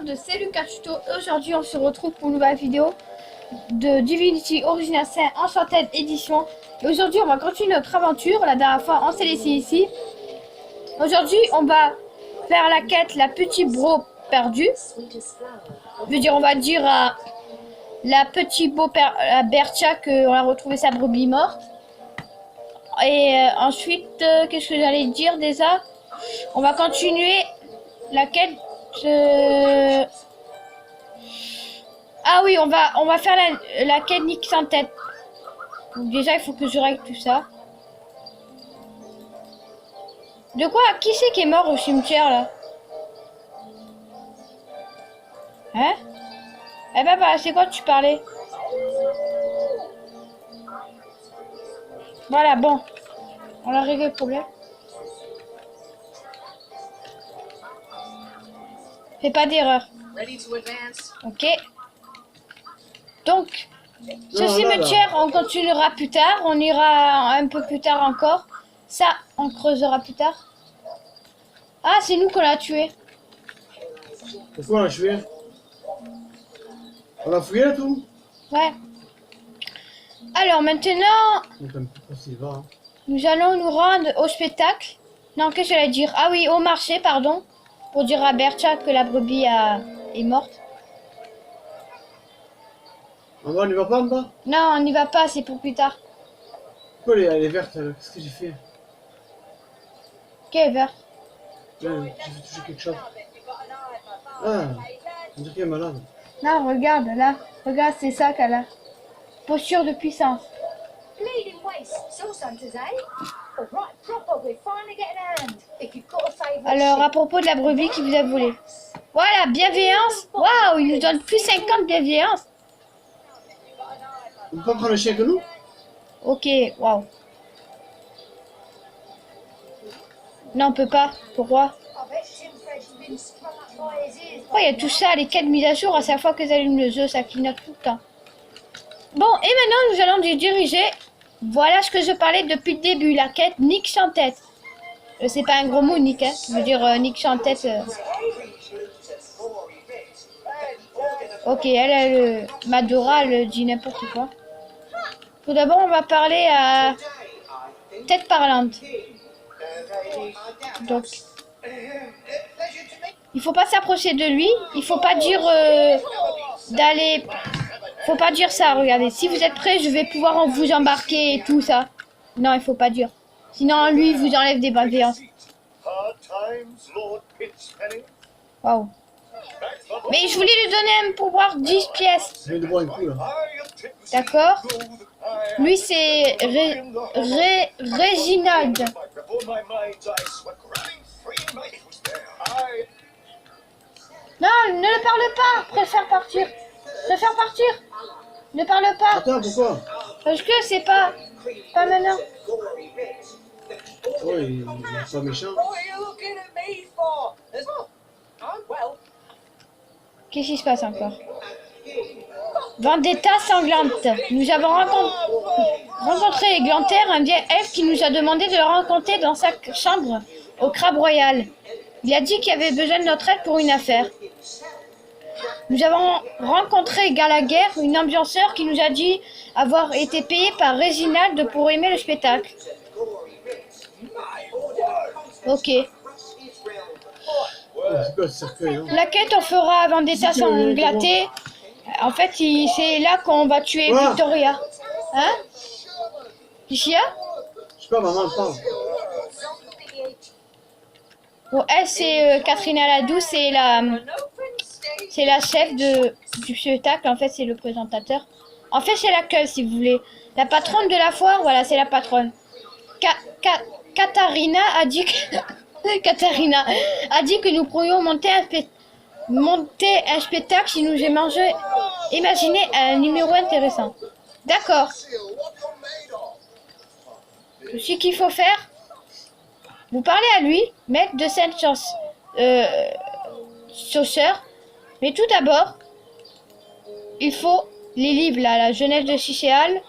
de C'est Lucas Tuto. Aujourd'hui on se retrouve pour une nouvelle vidéo de Divinity Original Sin Enchanted Edition. Et aujourd'hui on va continuer notre aventure. La dernière fois on s'est laissé ici. Aujourd'hui on va faire la quête la petit bro perdu. Je veux dire on va dire à la petit beau à Bertia qu'on a retrouvé sa brebis morte. Et ensuite qu'est-ce que j'allais dire déjà? On va continuer la quête. Ah oui, on va faire la quête Nick sans tête. Donc déjà, il faut que je règle tout ça. De quoi? Qui c'est qui est mort au cimetière là? Hein? Eh ben, c'est quoi que tu parlais? Voilà, bon. On a réglé le problème. Fais pas d'erreur. Ok. Donc, ce cimetière, on continuera plus tard. On ira un peu plus tard encore. Ça, on creusera plus tard. Ah, c'est nous qu'on l'a tué. Pourquoi on l'a tué? On l'a fouillé là tout? Ouais. Alors maintenant, Hein. nous allons nous rendre au spectacle. Non, qu'est-ce que j'allais dire? Ah oui, au marché, pardon. Pour dire à Bertia que la brebis est morte. En bas, on n'y va pas en bas? Non, on n'y va pas, c'est pour plus tard. Pourquoi elle est verte là? Qu'est-ce que j'ai fait? Ok, vert. J'ai fait toucher quelque chose. Ah, on dirait qu'elle est malade. Non, regarde, là. Regarde, c'est ça qu'elle a. Posture de puissance. Alors, à propos de la brebis qui vous a volé. Voilà, bienveillance. Waouh, il nous donne plus 50 bienveillance. On peut pas prendre le chien que nous? Ok, waouh. Non, on peut pas. Pourquoi? Oh, il y a tout ça, les quêtes mises à jour à chaque fois que j'allume le jeu, ça clignote tout le temps. Bon, et maintenant nous allons nous diriger. Voilà ce que je parlais depuis le début, la quête Nick sans tête. C'est pas un gros mot, Nick, hein. Je veux dire Nick sans tête. Ok, Madora, elle dit n'importe quoi. Tout d'abord, on va parler à Tête parlante. Donc, il faut pas s'approcher de lui. Il faut pas dire d'aller. Faut pas dire ça. Regardez, si vous êtes prêts, je vais pouvoir vous embarquer et tout ça. Non, il faut pas dire. Sinon, lui, il vous enlève des bienveillances. Waouh. Mais je voulais lui donner un pouvoir 10 pièces. Je vais devoir un coup là. D'accord. Lui, c'est Réginald. Non, ne le parle pas. Préfère partir. Préfère partir. Ne parle pas. Attends, pourquoi? Parce que c'est pas maintenant. Oh, il est pas méchant. Qu'est-ce qui se passe encore? Vendetta sanglante. Nous avons rencontré Glanterre, un vieil elfe qui nous a demandé de le rencontrer dans sa chambre au Crabe Royal. Il a dit qu'il avait besoin de notre aide pour une affaire. Nous avons rencontré Gallagher, une ambianceur qui nous a dit avoir été payé par Réginald pour aimer le spectacle. Ok. C'est quoi ce cercueil, hein? La quête, on fera Vendetta sanglantée. En fait, c'est là qu'on va tuer Victoria. Hein? Lucia? Je sais pas, maman parle. Bon, elle, c'est Catherine Aladou, c'est la chef du spectacle. En fait, c'est le présentateur. En fait, c'est l'accueil, si vous voulez. La patronne de la foire, voilà, c'est la patronne. Katharina a dit que... Katharina a dit que nous pourrions monter un spectacle si nous imaginer un numéro intéressant. D'accord. Ce qu'il faut faire, vous parlez à lui, maître de cette sauceur. Mais tout d'abord, il faut les livres là, la jeunesse de Cicéal.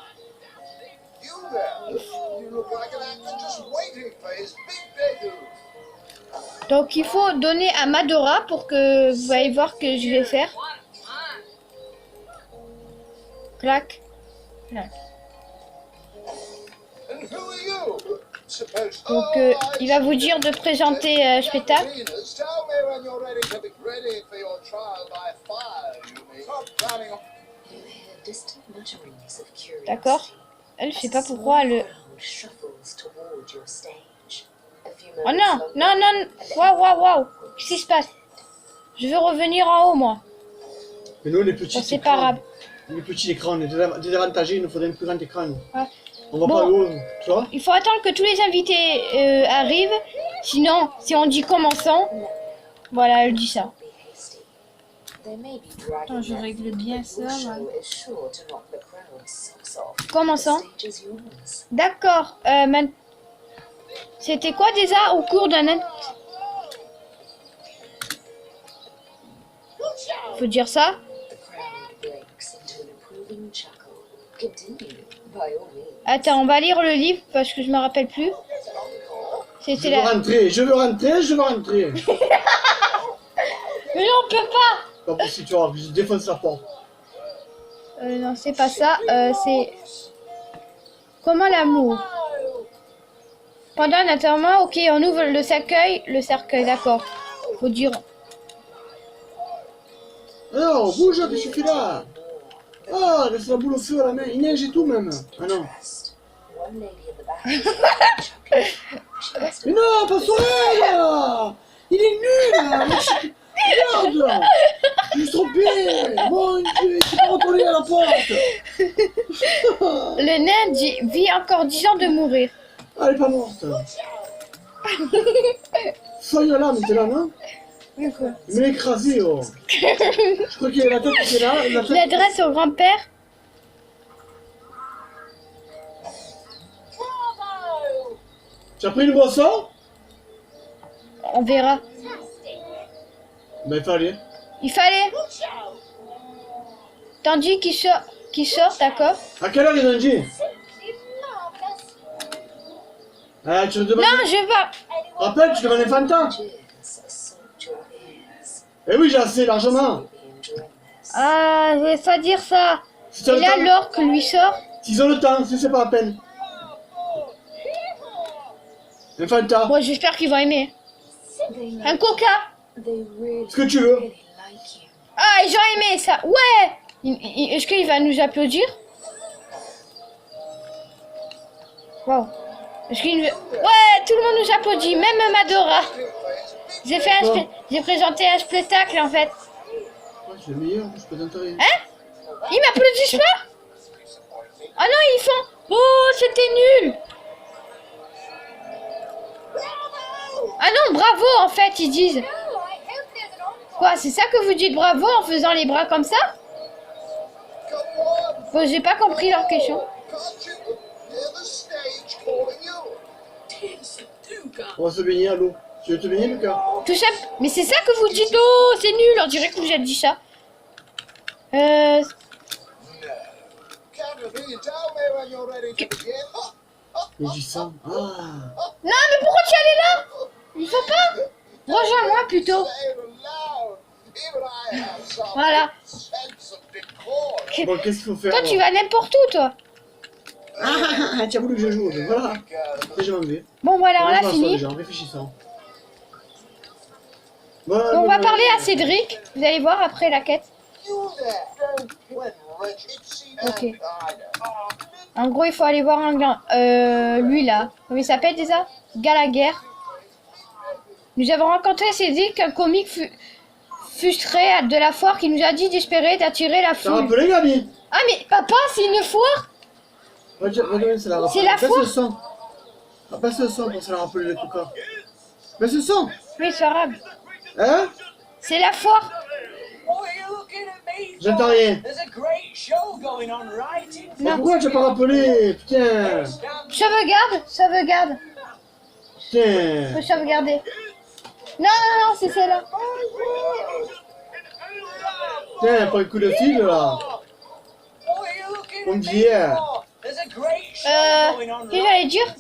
Donc il faut donner à Madora pour que vous allez voir que je vais faire. Clac. Clac. Donc il va vous dire de présenter le spectacle. D'accord. Elle, je sais pas pourquoi le. Oh non, non, non. Waouh, waouh, waouh. Qu'est-ce qui se passe? Je veux revenir en haut, moi. Mais nous, les petits C'est pas grave. Les petits écrans, on est désavantagés, il nous faudrait un plus grand écran. Ouais. On va Bon. pas haut, tu vois? Il faut attendre que tous les invités arrivent. Sinon, si on dit commençons, voilà, elle dit ça. Attends, je règle bien ça. Voilà. Commençons. D'accord. C'était quoi déjà au cours d'un an? Faut dire ça. Attends, on va lire le livre parce que je me rappelle plus. C'était la. Je veux rentrer, je veux rentrer. Mais non, on peut pas. Pas possible, tu vois, je défonce la porte. Non, c'est pas ça. C'est. Comment l'amour? Pendant un enterrement, ok, on ouvre le cercueil. Le cercueil, d'accord. Faut dire. Alors, bouge, que je suis là. Ah, laisse la boule au feu à la main, il neige et tout même. Ah non. Mais non, pas soleil là. Il est nul là. Regarde. Je me suis trompé. Mon Dieu, il s'est pas retourné à la porte. Le nain vit encore 10 ans de mourir. Ah, elle est pas morte. Soyez là, mais t'es là, non? Il m'a écrasé, oh. Je crois qu'il y a la tête qui est là. L'adresse au grand-père. Tu as pris une boisson? On verra. Ben, il fallait. Il fallait. Tandis qu'il sort, d'accord. À quelle heure il a dit? Ah, tu le demandes. Non, je vais. Rappelle, tu demandes un Fanta. Eh oui, j'ai assez largement. Ah, je vais pas dire ça. Si tu as Et le là, temps, l'orque lui sort. s'ils ont le temps, si c'est pas la peine. Un Fanta. Bon, j'espère qu'ils vont aimer. Un coca. Ce que tu veux. Ah, ils ont aimé ça. Ouais. Est-ce qu'il va nous applaudir? Wow. Est-ce qu'il... Ouais, tout le monde nous applaudit, même Madora. J'ai présenté un spectacle en fait. Ouais, c'est le meilleur, je présente rien. Hein? Ils m'applaudissent pas? Ah non, ils font. Oh, c'était nul. Ah non, bravo en fait, ils disent. Quoi, c'est ça que vous dites bravo en faisant les bras comme ça? Bon, j'ai pas compris leur question. On va se baigner à l'eau. Tu veux te baigner, Lucas? Tout ça, mais c'est ça que vous dites. Oh, c'est nul. On dirait que vous avez dit ça. Il dit ça. Ah. Non, mais pourquoi tu es allé là? Il faut pas. Rejoins-moi plutôt. Voilà. Bon, qu'est-ce qu'il faut faire? Toi, tu vas n'importe où, toi. Ah, tu as voulu que je joue. Voilà. Et je m'en vais. Bon, voilà, on a va fini. déjà, en réfléchissant. Voilà, Donc, on va parler à Cédric. Vous allez voir après la quête. Ok. En gros, il faut aller voir un gars. Lui là. Comment il s'appelle déjà? Gallagher. Nous avons rencontré Cédric, un comique frustré de la foire qui nous a dit d'espérer d'attirer la T'as foule. rappelé, Gabi? Ah, mais papa, c'est une foire? C'est la C'est la baisse foi. le son. Ah, baisse le son pour se la rappeler le coca. Baisse le son. Oui, c'est arabe. Hein? C'est la foire. J'entends rien. Mais Non. pourquoi tu n'as pas rappelé? Putain. Sauvegarde. Putain. Faut sauvegarder. Non, c'est celle-là. Putain, pas un coup de fil là. On dit hier. Qu'est-ce que j'allais dire?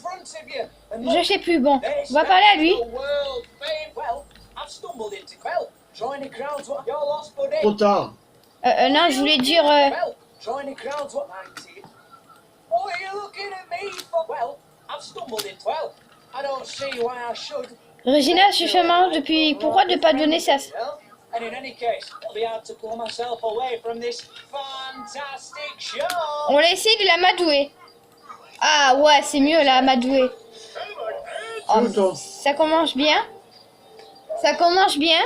Je sais plus. Bon, on va parler à lui. stumbled into well, join the crowds what you're lost, buddy. Trop tard. Non, je voulais dire... Well, join the crowds what 19. Oh, are you looking at me for well? I've stumbled into well. I don't see why I should. Regina se chemin depuis... Pourquoi ne pas donner ça? And in any case, it'll be hard to pull myself away from this fantastic show. On va essayer de l'amadouer. Ah ouais, c'est mieux la amadouer. Oh, Où, toi? ça commence bien. Ça commence bien.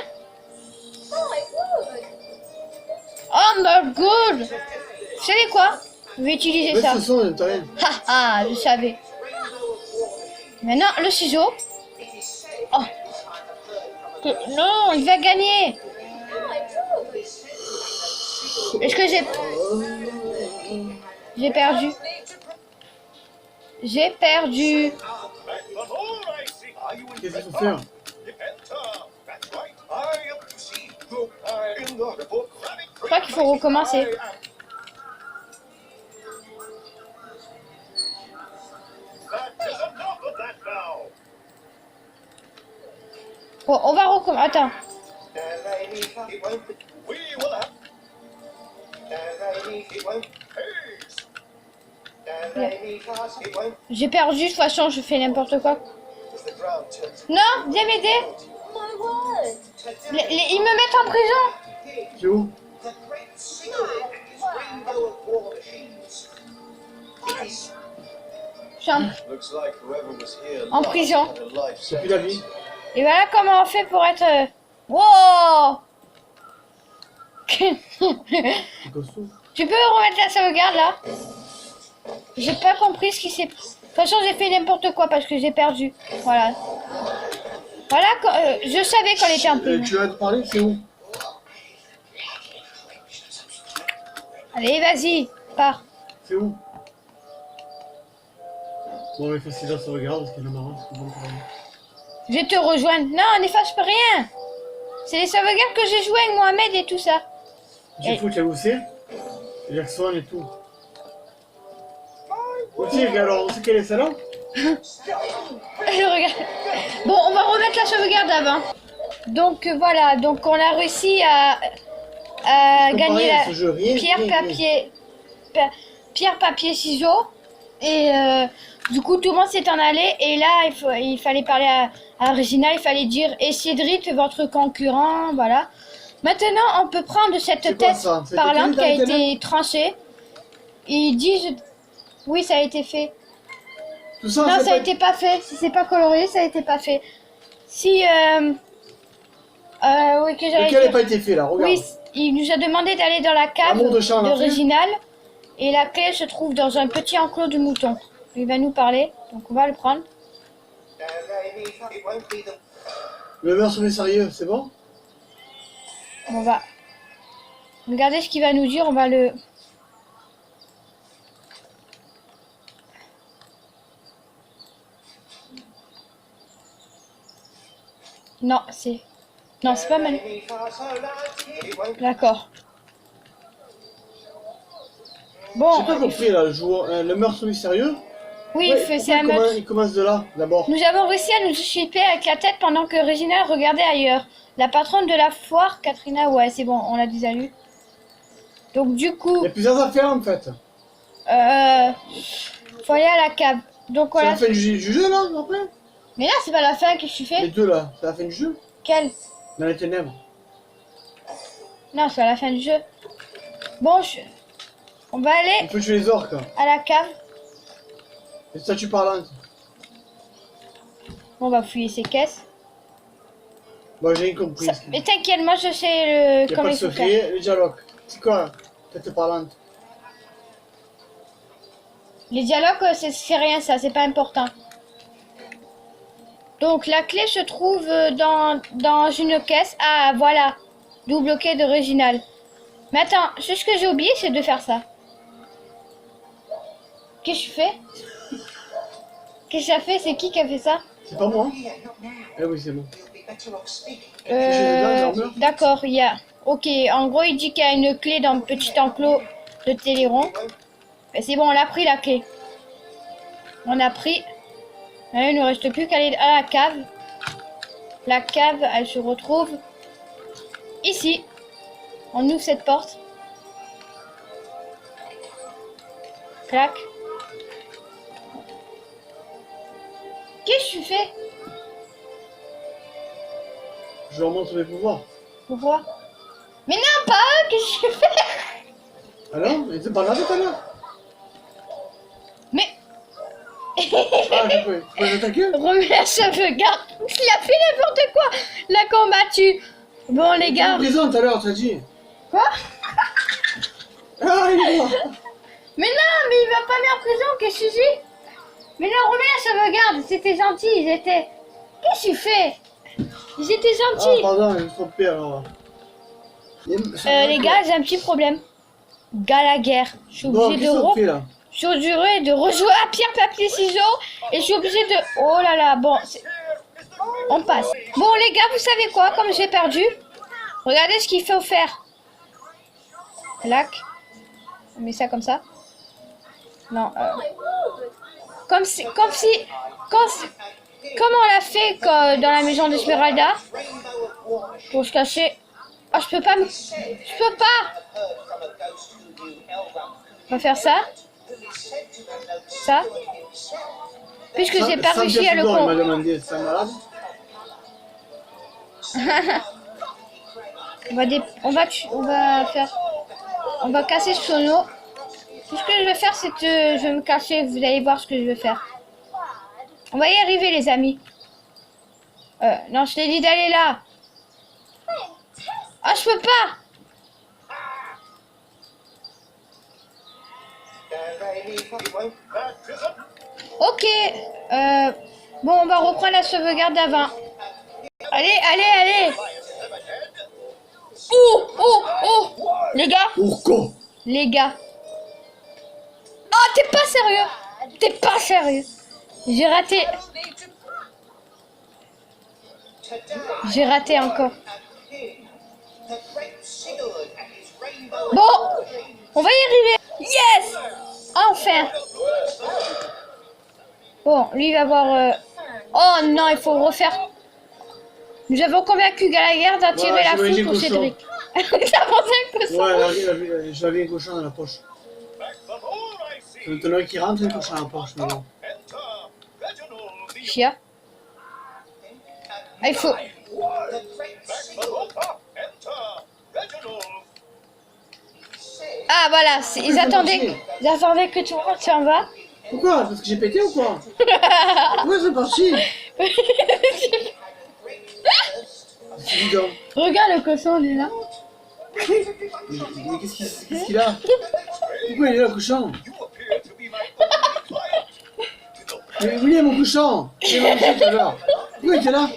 Oh my god. Vous savez quoi? Je vais utiliser Mais ça. ce son, t'as rien. Ah, je savais. Maintenant, le ciseau. Oh. Non, il va gagner. Est-ce que j'ai... J'ai perdu. J'ai perdu. Qu'est-ce qu'il faut faire? Je crois qu'il faut recommencer. Bon, on va recommencer. Attends. J'ai perdu, de toute façon, je fais n'importe quoi. Non, viens m'aider. Ils me mettent en prison. C'est où? Je suis en prison. C'est plus la vie. Et voilà comment on fait pour être... Wow. C'est costaud. Tu peux remettre la sauvegarde là? J'ai pas compris ce qui s'est... De toute façon, j'ai fait n'importe quoi parce que j'ai perdu. Voilà. Voilà, je savais qu'on était en prison. Tu vas te parler, c'est où? Allez, vas-y, pars. C'est où? Bon, mais facile la sauvegarde parce qu'il y en a marre. C'est bon, quand même. Je vais te rejoindre. Non, on n'efface pas rien. C'est les sauvegardes que j'ai joué avec Mohamed et tout ça. J'ai fou, tu as où c'est? Jackson et tout. Aussi, alors, on sait quelle est celle-là? Regarde. Bon, on va remettre la sauvegarde avant. Donc voilà, donc on a réussi à gagner la ce jeu, rien, pierre, papier, ciseaux. Et du coup, tout le monde s'est en allé. Et là, il fallait parler à Regina. Il fallait dire, et Cédric, votre concurrent, voilà. Maintenant, on peut prendre cette tête parlante qui a été tranchée. Ils disent, oui, ça a été fait. Tout ça, Non, ça a été pas fait. Si c'est pas colorié, ça a été pas fait. Si, oui, que j'allais lequel n'a dire. pas été fait là? Regarde. Oui, il nous a demandé d'aller dans la cave Amour de Charles, de on a fait. Réginal. Et la clé se trouve dans un petit enclos de moutons. Il va nous parler, donc on va le prendre. Le meurtre sérieux, c'est bon? On va regarder ce qu'il va nous dire. On va le... Non, c'est... Non, c'est pas mal. D'accord. Bon, J'ai pas compris là, le meurtre mystérieux. oui, Ouais, c'est un pourquoi meurtre. il commence de là, d'abord. Nous avons réussi à nous chipper avec la tête pendant que Regina regardait ailleurs. La patronne de la foire, Katrina, ouais, c'est bon, on l'a déjà lu. Donc du coup, Il y a plusieurs affaires en fait. faut aller à la cave. Donc C'est voilà. la fin du jeu là, après? Mais là, c'est pas la fin que je suis Les fait. deux là, c'est la fin du jeu? Quelle? Dans les ténèbres. Non, c'est à la fin du jeu. Bon, on va aller On peut tuer les orques. à la cave. Les statues parlantes. On va fouiller ces caisses. Bon, j'ai rien compris. Mais t'inquiète, moi je sais Il n'y a comment pas de il faut faire. secret, les dialogues. C'est quoi, tête parlante? Les dialogues, c'est rien ça, c'est pas important. Donc la clé se trouve dans une caisse. Ah voilà, double clé de Réginal. Mais attends, ce que j'ai oublié, c'est de faire ça. Qu'est-ce que je fais? Qu'est-ce que ça fait? C'est qui a fait ça? C'est pas moi? Eh oui, c'est moi. D'accord, il y a... Ok, en gros, il dit qu'il y a une clé dans le petit enclos de Téléron. Mais c'est bon, on a pris la clé. On a pris... Il ne nous reste plus qu'à aller à la cave. La cave, elle se retrouve ici. On ouvre cette porte. Clac. Qu'est-ce que tu fais? Je leur montre mes pouvoirs. Pourquoi? Mais non, pas eux, qu'est-ce que tu fais? Alors? Mais c'est pas là tout à l'heure. Mais Ah, je peux les attaquer? remets la sauvegarde. Il a fait n'importe quoi. L'a combattu. Bon, les gars. En prison tout à l'heure, t'as dit. Quoi? Ah, il est là. Mais non, mais il va pas mis en prison, qu'est-ce que tu dis? Mais non, remets la sauvegarde, c'était gentil, ils étaient... Qu'est-ce que tu fais? Ils étaient Ah, gentils. pardon, je me suis trompé alors. Les gars, j'ai un petit problème. Galaguerre. Je suis Bon, obligée qu'est-ce de qu'on fait là? Je suis obligée de rejouer à pierre, papier, ciseaux. Et je suis obligée de... Oh là là, bon. On passe. Bon, les gars, vous savez quoi? Comme j'ai perdu, regardez ce qu'il faut faire. Lac. On met ça comme ça. Non. Comme on l'a fait dans la maison d'Esmeralda. Pour se cacher. Ah, je peux pas me... Je peux pas. On va faire ça. Ça. Puisque j'ai pas réussi à le Il m'a con. demandé, c'est un malade? On va casser ce sono. Tout ce que je vais faire, c'est que je vais me cacher. Vous allez voir ce que je vais faire. On va y arriver, les amis. Non, je t'ai dit d'aller là. Ah, je peux pas. Ok. Bon, on va reprendre la sauvegarde d'avant. Allez, allez, allez. Oh, oh, oh. Les gars. Pourquoi? Les gars. Oh, t'es pas sérieux. T'es pas sérieux. J'ai raté. J'ai raté encore. Bon, on va y arriver. Yes. Enfin. Bon, lui il va voir... Oh non, il faut refaire. Nous avons convaincu Gallagher d'attirer Ouais, la j'ai foule pour cochon. Cédric. T'as pensé un cochon? Ouais, j'avais un cochon dans la poche. C'est maintenant qui rentre, un cochon dans la poche maintenant. Chia. Ah, il faut... Ah voilà, ils attendaient que tout le monde s'en va. Pourquoi? Parce que j'ai pété ou quoi? Pourquoi c'est parti? C'est évident. Regarde le cochon, il est là. Mais qu'est-ce qu'il a? Pourquoi il est là, le cochon? Mais où il est mon cochon? J'ai mangé tout à l'heure. Pourquoi il était là?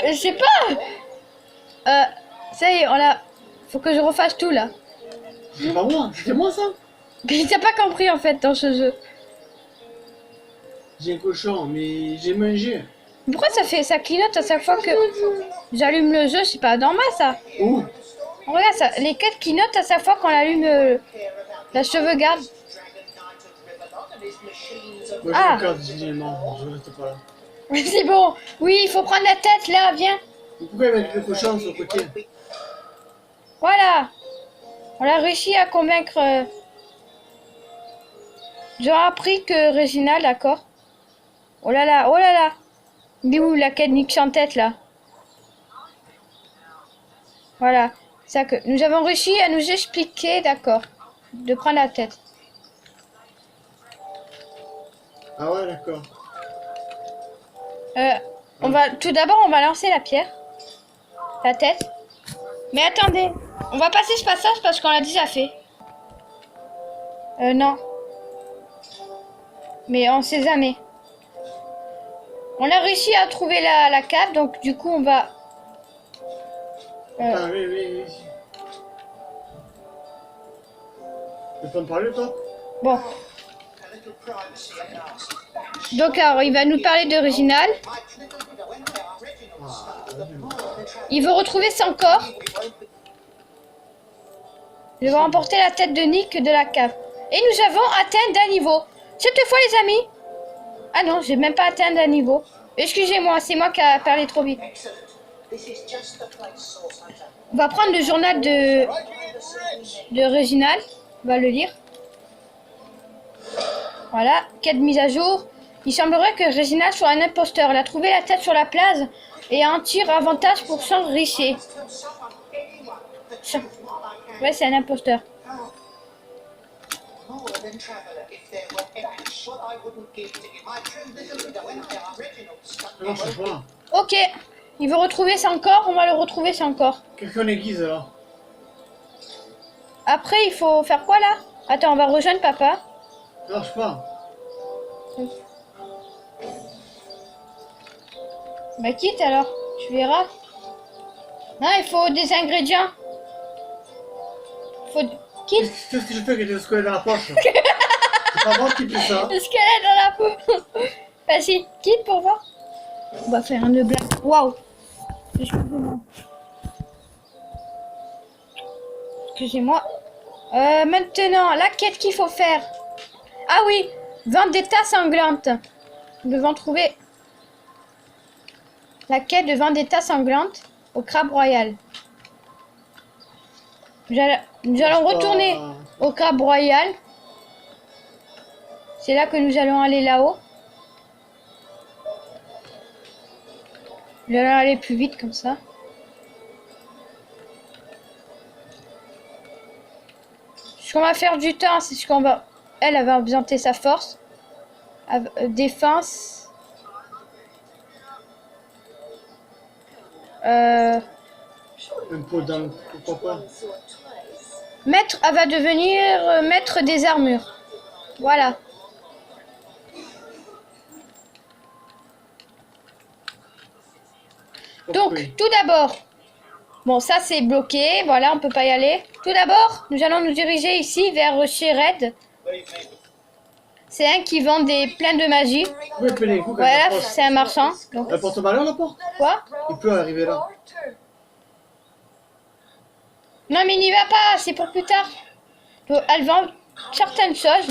Je sais pas. Ça y est, on l'a... Faut que je refasse tout là. C'est pas moi, c'était moi ça? Mais t'as pas compris en fait dans ce jeu. J'ai un cochon, mais j'ai mangé. Pourquoi ça clignote à chaque fois que j'allume le jeu? C'est pas normal ça. Où? Regarde ça, les quêtes clignotent à chaque fois qu'on allume la sauvegarde. Moi Ah. je regarde, non, je reste pas là. C'est bon. Oui, il faut prendre la tête là, viens. Mais pourquoi il met le cochon sur le côté? Voilà. On a réussi à convaincre... J'ai appris que Regina, d'accord. Oh là là, oh là là. Il est où la quête Nick en tête là? Voilà. C'est ça que nous avons réussi à nous expliquer, d'accord. De prendre la tête. Ah ouais, d'accord. On va tout d'abord on va lancer la pierre. La tête. Mais attendez. On va passer ce passage parce qu'on l'a déjà fait. Non. Mais on sait jamais. On a réussi à trouver la cave, donc du coup on va... Ah oui. Tu peux me parler toi? Bon. Donc alors, il va nous parler de Reginald. Il veut retrouver son corps. Je vais remporter la tête de Nick de la cave. Et nous avons atteint d'un niveau. Cette fois les amis. Ah non, j'ai même pas atteint d'un niveau. Excusez-moi, c'est moi qui a parlé trop vite. Excellent. This is just the place, Source Hunter. On va prendre le journal de Réginald. On va le lire. Voilà, quête mise à jour. Il semblerait que Réginald soit un imposteur. Il a trouvé la tête sur la place et a un tir avantage pour s'enrichir. Tell someone, anyone, the truth while I can. Ouais, c'est un imposteur. More than traveller, if there were any. What I wouldn't give to get my true little widow and their original stuff. Ça marche pas. Ok, il veut retrouver son corps. On va le retrouver son corps. Quelqu'un aiguise alors. Après, il faut faire quoi là? Attends, on va rejoindre papa. Ça marche pas. Bah quitte alors, tu verras. Non, il faut des ingrédients. Faut... Quitte. Qu'est-ce que je fais avec le squelette dans la poche? C'est pas moi qui fais ça. Le squelette dans la peau. Vas-y, quitte pour voir. On va faire un nœud blanc. Waouh. Excusez-moi. Excusez-moi. Maintenant, la quête qu'il faut faire. Ah oui, vendetta sanglante. Nous devons trouver la quête de vendetta sanglante au crabe royal. Nous allons retourner au crabe royal. C'est là que nous allons aller là-haut. Nous allons aller plus vite comme ça. Ce qu'on va faire du temps, c'est ce qu'on va... Elle va augmenter sa force. Défense. Un pot d'âme, pourquoi pas? Maître, elle va devenir maître des armures. Voilà. Donc, Oui. tout d'abord, bon, ça c'est bloqué, voilà, on peut pas y aller. Tout d'abord, nous allons nous diriger ici vers chez Red. C'est un qui vend des plein de magie. Oui, puis les coups, Voilà, c'est un marchand. Donc, elle porte malheur la porte? quoi? Il peut arriver là. Non, mais n'y va pas, c'est pour plus tard. Donc, elle vend certaines choses.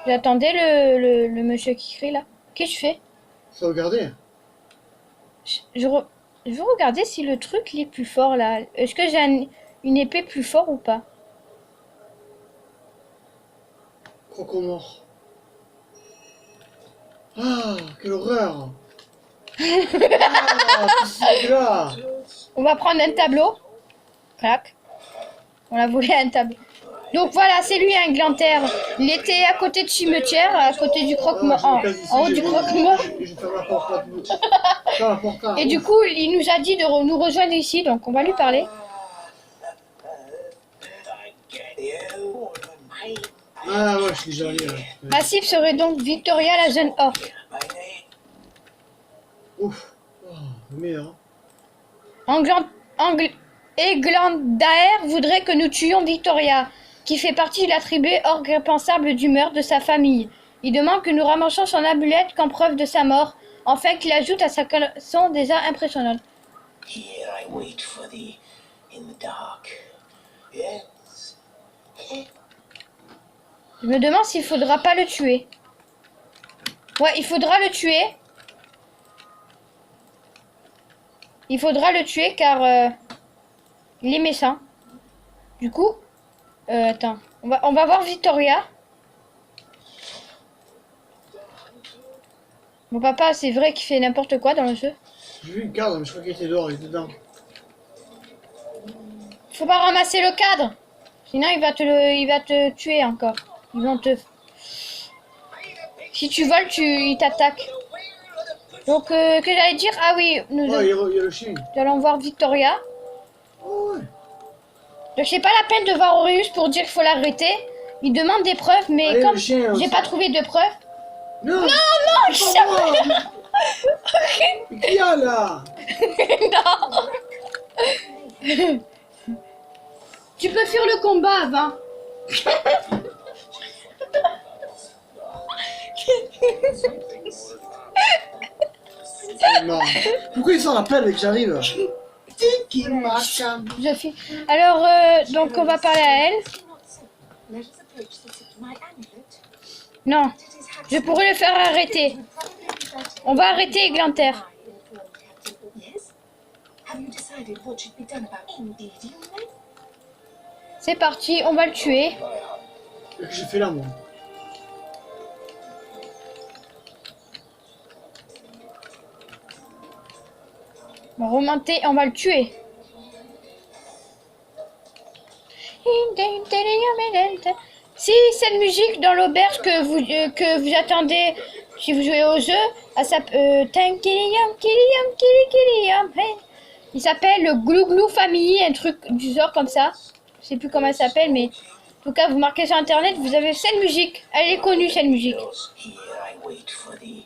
J'attendais le monsieur qui crie là. Qu'est-ce que je fais? Sauvegarder. Je veux regarder si le truc il est plus fort là. Est-ce que j'ai une épée plus fort ou pas? Crocomore. Ah, quelle horreur. Ah, qu'est-ce que là? On va prendre un tableau. Clac. On a volé un tableau. Donc voilà, c'est lui un glanterre. Il était à côté de cimetière, à côté du croque-mort. En haut du croque-mort. Je ferme la porte là. Ferme la porte là. Et du coup, il nous a dit de nous rejoindre ici, donc on va lui parler. Ah ouais, je suis déjà allé là. Ma cible serait donc Victoria, la jeune orque. Ouf. Oh, le meilleur. Eglandaer voudrait que nous tuions Victoria, qui fait partie de la tribu orque responsable du meurtre de sa famille. Il demande que nous ramassions son amulette comme preuve de sa mort, enfin qu'il ajoute à sa collection déjà impressionnante. Here I wait for thee in the dark. Yes. Je me demande s'il faudra pas le tuer. Ouais, il faudra le tuer. Il faudra le tuer car il est méchant. Du coup, attends, on va voir Victoria. Mon papa, c'est vrai qu'il fait n'importe quoi dans le jeu. J'ai vu une carte, mais je crois qu'il était dehors, il était dedans. Faut pas ramasser le cadre. Sinon, il va te tuer encore. Ils vont te... Si tu voles, il t'attaque. Donc, que j'allais dire? Ah oui, Oh, il y a le chien. nous allons voir Victoria. Oh, ouais. Donc, c'est pas la peine de voir Aureus pour dire qu'il faut l'arrêter. Il demande des preuves, mais Allez, comme le chien, j'ai aussi. pas trouvé de preuves... Non, Non, c'est pas moi. Mais qui y a là? Non. Tu peux fuir le combat avant. C'est marrant. Pourquoi il s'en rappelle dès que j'arrive? Tiki Macham. Je fuis. Alors, donc on va parler à elle. Non. Je pourrais le faire arrêter. On va arrêter Eglanter. Yes. Have you decided what should be done about indeed, young man? C'est parti, on va le tuer. Qu'est-ce que j'ai fait là, moi? On va remonter, on va le tuer. Si cette musique dans l'auberge que vous attendez si vous jouez au jeu, elle s'appelle il s'appelle le Glou Glou Family, un truc du genre comme ça. Je sais plus comment elle s'appelle, mais en tout cas vous marquez sur internet, vous avez cette musique. Elle est connue cette musique. Here I wait for thee.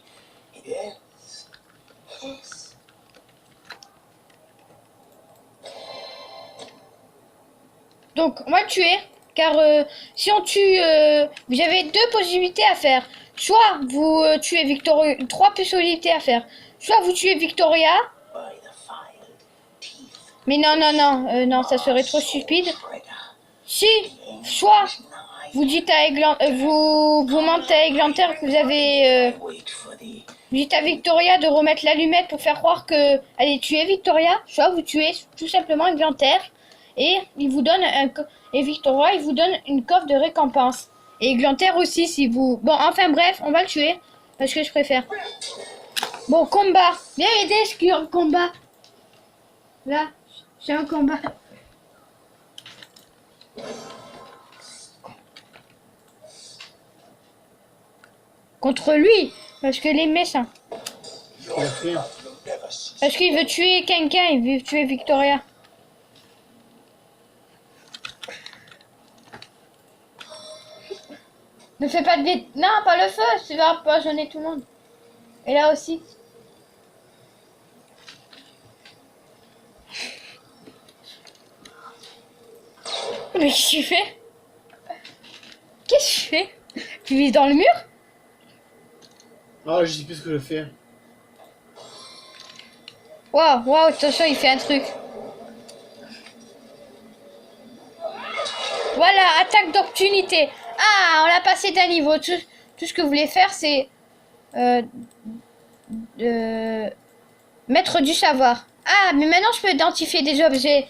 Yes. Yes. Donc on va le tuer, car si on tue, vous avez deux possibilités à faire. Soit vous tuez Victoria, trois possibilités à faire. Soit vous tuez Victoria, By the filed teeth. mais non, ça serait trop stupide. Predator. Si, soit vous dites à vous mentez à Eglanter que vous avez, Wait for thee. vous dites à Victoria de remettre l'allumette pour faire croire que elle est tuée Victoria. Soit vous tuez tout simplement Eglanter et il vous donne et Victoria il vous donne une coffre de récompense. Et Eglanter aussi si vous. Bon, enfin bref, on va le tuer parce que je préfère. Bon, combat. Viens aider ce qui est en combat. Là, j'ai un combat. Contre lui, parce que les méchants. Il a fait. Parce qu'il veut tuer quelqu'un, il veut tuer Victoria. Ne fais pas de bêtises. Non, pas le feu, tu vas empoisonner tout le monde. Et là aussi. Mais qu'est-ce que tu fais? Qu'est-ce que tu fais? Tu vises dans le mur? Ah, je sais plus ce que je fais. Waouh, attention, il fait un truc. Voilà, attaque d'opportunité. Ah, on l'a passé d'un niveau. Tout ce que vous voulez faire, c'est mettre du savoir. Ah, mais maintenant, je peux identifier des objets.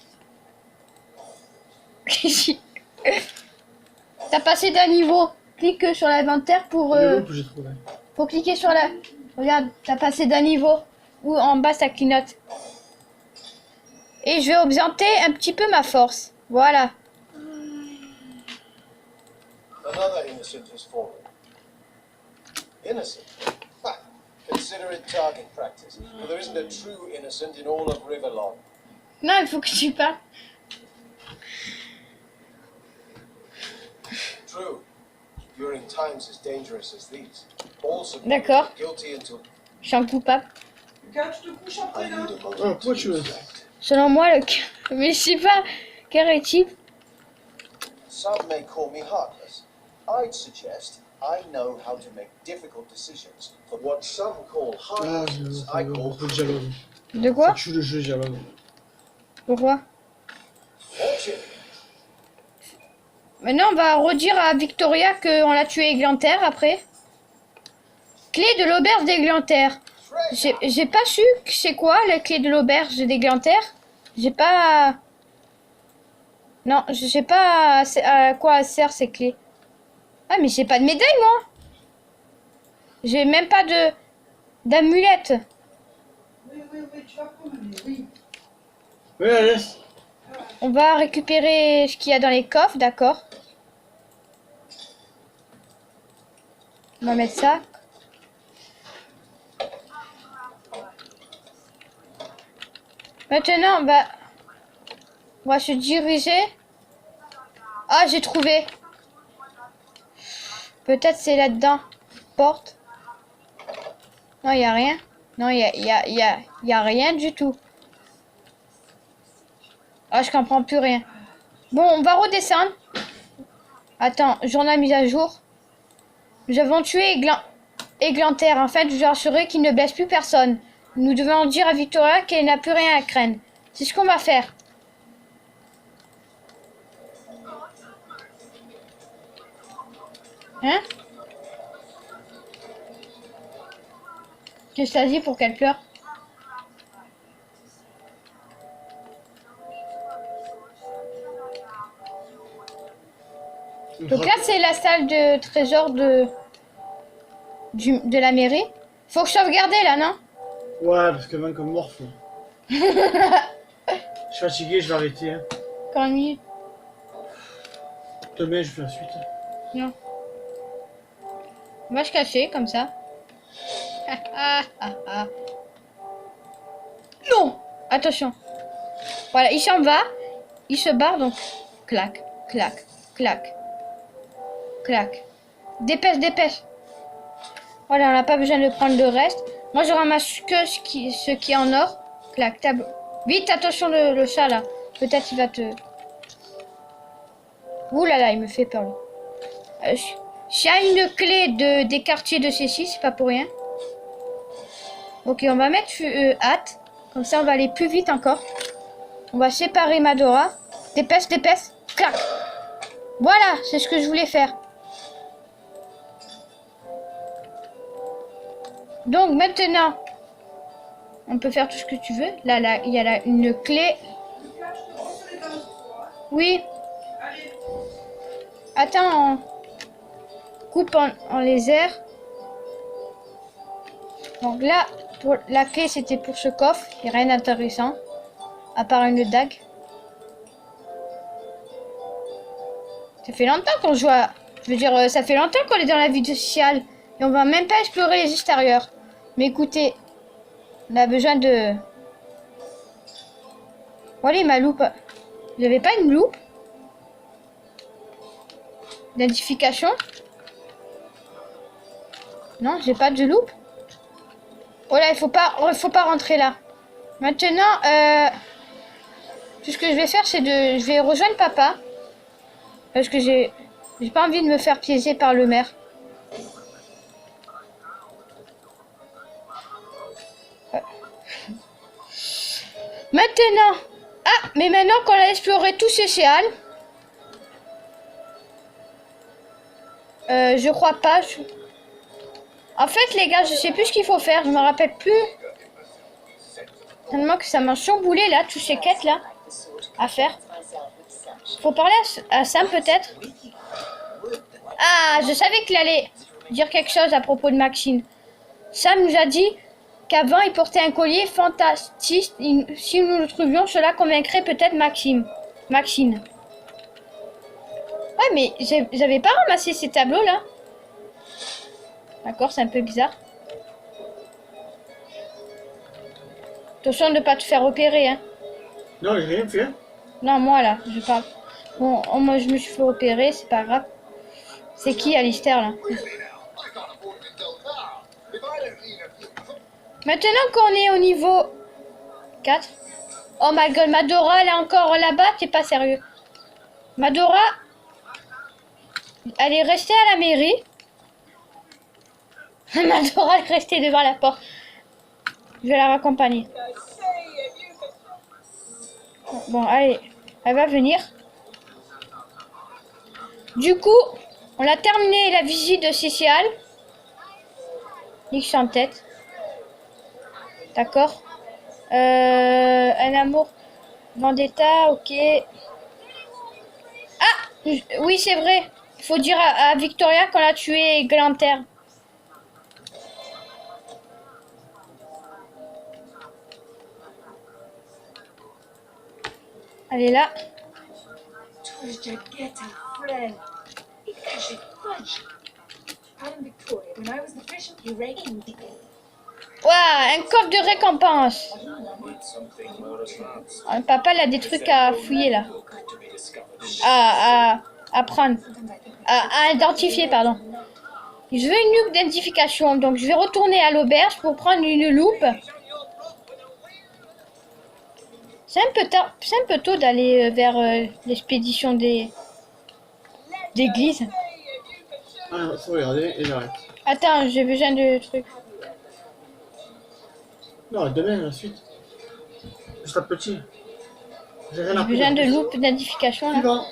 T'as passé d'un niveau. Clique sur l'inventaire pour... Le loup que j'ai trouvé. Faut cliquer sur la... Regarde, t'as passé d'un niveau. Ou en bas, ça clignote. Et je vais augmenter un petit peu ma force. Voilà. Another innocent has fallen. Innocent? Ha! Consider it target practice, for there isn't a true innocent in all of Riverlong. Non, il faut que tu parles. True. During times as dangerous as these, all D'accord. civilians are guilty until Je suis un coupable. Lucas, tu te couches I après là? need a motive Oh, pourquoi to tu veux? reflect. Selon moi, le... Mais je sais pas. Quel est-il? Some may call me heartless. I'd suggest I know how to make difficult decisions. For what some call Ah, heartlessness, je I call veux le dialogue. De Ça quoi? tue le jeu, dialogue. Pourquoi? fortune. Maintenant, on va redire à Victoria qu'on l'a tué Eglanter après. Clé de l'auberge d'Eglanter. J'ai pas su que c'est quoi la clé de l'auberge d'Eglanter. J'ai pas... Non, je sais pas à quoi sert ces clés. Ah, mais j'ai pas de médaille, moi. J'ai même pas d'amulette. Oui, tu vas prendre, oui. Oui, laisse. On va récupérer ce qu'il y a dans les coffres, d'accord. On va mettre ça. Maintenant, on va se diriger. Ah, j'ai trouvé. Peut-être c'est là-dedans. Porte. Non, il n'y a rien. Non, il y a rien du tout. Ah, je comprends plus rien. Bon, on va redescendre. Attends, journal mise à jour. Nous avons tué Eglanter. En fait, je vous assurer qu'il ne blesse plus personne. Nous devons dire à Victoria qu'elle n'a plus rien à craindre. C'est ce qu'on va faire. Hein? Qu'est-ce que t'as dit pour qu'elle pleure? Donc là, c'est la salle de trésor de la mairie. Faut que je sauvegarde là, non? Ouais, parce que même comme morph. Je suis fatigué, je vais arrêter. Hein. Quand minutes. Demain, je fais la suite. Non. On va se cacher comme ça. Non! Attention. Voilà, il s'en va. Il se barre donc. Clac, clac, clac. Clac. Dépêche, dépêche. Voilà, on n'a pas besoin de prendre le reste. Moi, je ramasse que ce qui est en or. Clac, tableau. Vite, attention le chat là. Peut-être il va te... Ouh là là, il me fait peur. S'il y a une clé des quartiers de C6, c'est pas pour rien. Ok, on va mettre hâte. Comme ça, on va aller plus vite encore. On va séparer Madora. Dépêche, dépêche. Clac. Voilà, c'est ce que je voulais faire. Donc maintenant, on peut faire tout ce que tu veux. Là, il y a là une clé. Oui. Attends, on coupe en lézard. Donc là, pour la clé, c'était pour ce coffre. Il n'y a rien d'intéressant. À part une dague. Ça fait longtemps qu'on joue à... Je veux dire, ça fait longtemps qu'on est dans la vie sociale. Et on va même pas explorer les extérieurs. Mais écoutez, on a besoin de... Où est ma loupe? Vous avez pas une loupe d'identification? Non, j'ai pas de loupe. Oh là, il faut pas rentrer là. Maintenant, tout ce que je vais faire, c'est je vais rejoindre papa. Parce que j'ai pas envie de me faire piéger par le maire. Maintenant. Ah, mais maintenant qu'on a exploré tous ces céals. Je crois pas. En fait, les gars, je sais plus ce qu'il faut faire. Je me rappelle plus. Tellement que ça m'a chamboulé là, toutes ces quêtes là à faire. Faut parler à Sam peut-être. Ah, je savais qu'il allait dire quelque chose à propos de Maxine. Sam nous a dit qu'avant il portait un collier fantastique. Si nous le trouvions, cela convaincrait peut-être Maxine. Ouais, mais j'avais pas ramassé ces tableaux là. D'accord, c'est un peu bizarre. Attention de ne pas te faire opérer, hein. Non, j'ai rien fait. Non, moi là, je parle. Bon, moi je me suis fait opérer, c'est pas grave. C'est qui Alistair là? Maintenant qu'on est au niveau 4. Oh my god, Madora elle est encore là-bas, t'es pas sérieux. Madora, elle est restée à la mairie. Madora est restée devant la porte. Je vais la raccompagner. Bon, allez, elle va venir. Du coup, on a terminé la visite de Cécial. Nick en tête. D'accord. Un amour vendetta, ok. Ah, oui, c'est vrai. Il faut dire à Victoria qu'on a tué Glanter. Elle est là. Tourja, get a friend. It actually fudge. I'm Victoria. When I was the fisher, you rang in the Waouh, un coffre de récompense. Papa, il a des trucs à fouiller là. À prendre. À identifier, pardon. Je veux une loupe d'identification. Donc, je vais retourner à l'auberge pour prendre une loupe. C'est un peu tôt d'aller vers l'expédition d'église. Ah, faut regarder et j'arrête. Attends, j'ai besoin de trucs. Non, demain, la suite. Juste un petit. J'ai rien à J'ai besoin de loupe d'identification là. Suivant.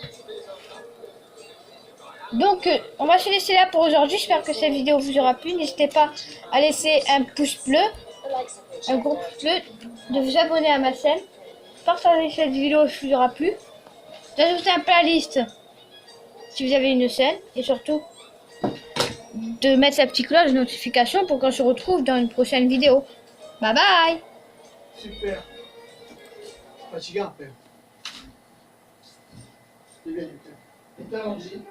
Donc, on va se laisser là pour aujourd'hui. J'espère que cette vidéo vous aura plu. N'hésitez pas à laisser un pouce bleu, un gros pouce bleu, de vous abonner à ma chaîne. Partagez cette vidéo si vous aura plu. D'ajouter un peu la liste si vous avez une chaîne. Et surtout, de mettre la petite cloche de notification pour qu'on se retrouve dans une prochaine vidéo. Bye bye! Super. Fatigant, père. C'est bien, Lucas. Et t'as Angie?